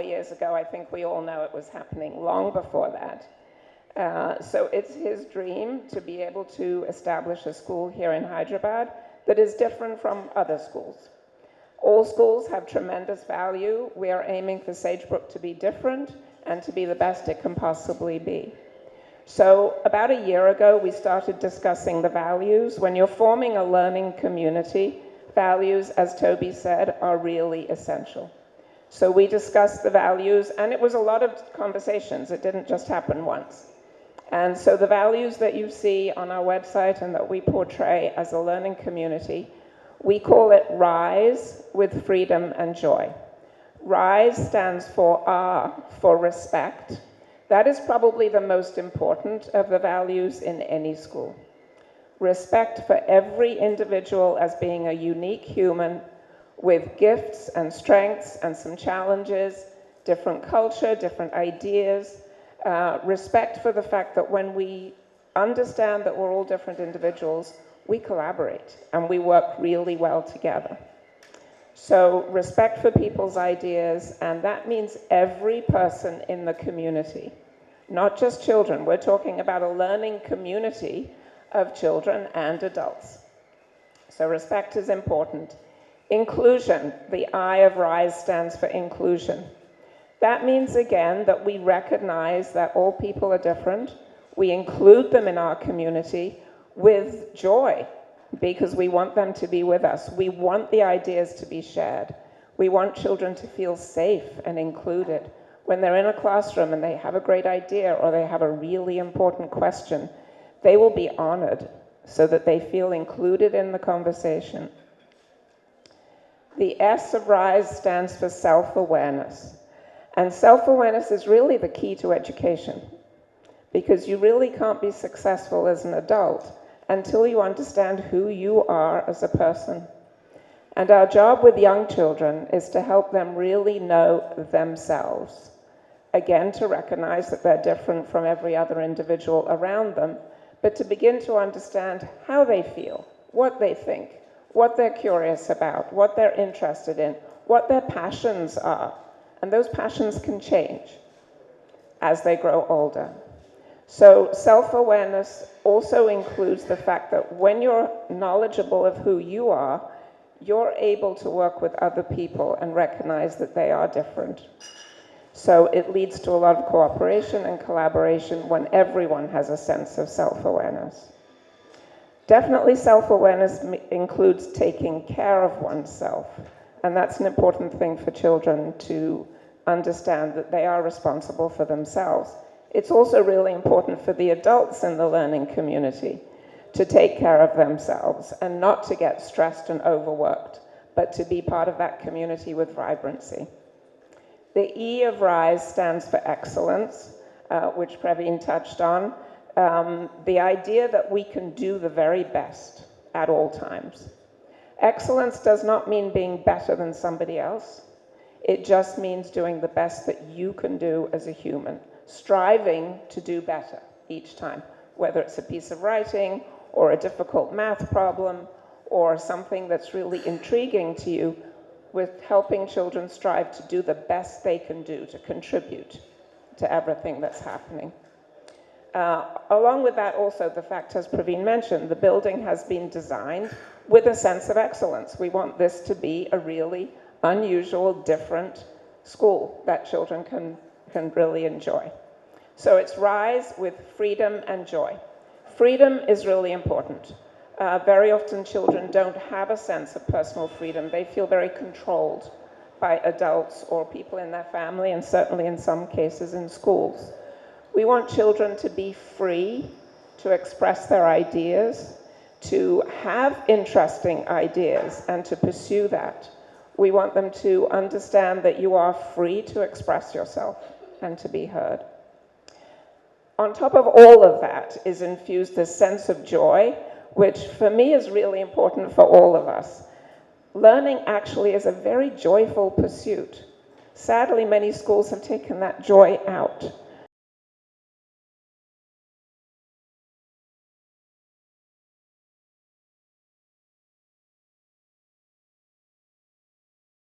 years ago. I think we all know it was happening long before that. So it's his dream to be able to establish a school here in Hyderabad that is different from other schools. All schools have tremendous value. We are aiming for Sagebrook to be different and to be the best it can possibly be. So about a year ago, we started discussing the values. When you're forming a learning community, values, as Toby said, are really essential. So we discussed the values, and it was a lot of conversations. It didn't just happen once. And so the values that you see on our website and that we portray as a learning community, we call it RISE, with freedom and joy. RISE stands for R, for respect. That is probably the most important of the values in any school. Respect for every individual as being a unique human with gifts and strengths and some challenges, different culture, different ideas. Respect for the fact that when we understand that we're all different individuals, we collaborate and we work really well together. So respect for people's ideas, and that means every person in the community, not just children. We're talking about a learning community of children and adults. So respect is important. Inclusion, the I of RISE stands for inclusion. That means, again, that we recognize that all people are different. We include them in our community with joy, because we want them to be with us. We want the ideas to be shared. We want children to feel safe and included. When they're in a classroom and they have a great idea or they have a really important question, they will be honored so that they feel included in the conversation. The S of RISE stands for self-awareness. And self-awareness is really the key to education, because you really can't be successful as an adult until you understand who you are as a person. And our job with young children is to help them really know themselves. Again, to recognize that they're different from every other individual around them, but to begin to understand how they feel, what they think, what they're curious about, what they're interested in, what their passions are. And those passions can change as they grow older. So self-awareness also includes the fact that when you're knowledgeable of who you are, you're able to work with other people and recognize that they are different. So it leads to a lot of cooperation and collaboration when everyone has a sense of self-awareness. Definitely self-awareness includes taking care of oneself. And that's an important thing for children to understand, that they are responsible for themselves. It's also really important for the adults in the learning community to take care of themselves and not to get stressed and overworked, but to be part of that community with vibrancy. The E of RISE stands for excellence, which Praveen touched on. The idea that we can do the very best at all times. Excellence does not mean being better than somebody else. It just means doing the best that you can do as a human, striving to do better each time, whether it's a piece of writing or a difficult math problem or something that's really intriguing to you, with helping children strive to do the best they can do to contribute to everything that's happening. Along with that, also the fact, as Praveen mentioned, the building has been designed with a sense of excellence. We want this to be a really unusual, different school that children can really enjoy. So it's RISE with freedom and joy. Freedom is really important. Very often children don't have a sense of personal freedom. They feel very controlled by adults or people in their family, and certainly in some cases in schools. We want children to be free to express their ideas, to have interesting ideas and to pursue that. We want them to understand that you are free to express yourself and to be heard. On top of all of that is infused this sense of joy, which for me is really important for all of us. Learning actually is a very joyful pursuit. Sadly, many schools have taken that joy out.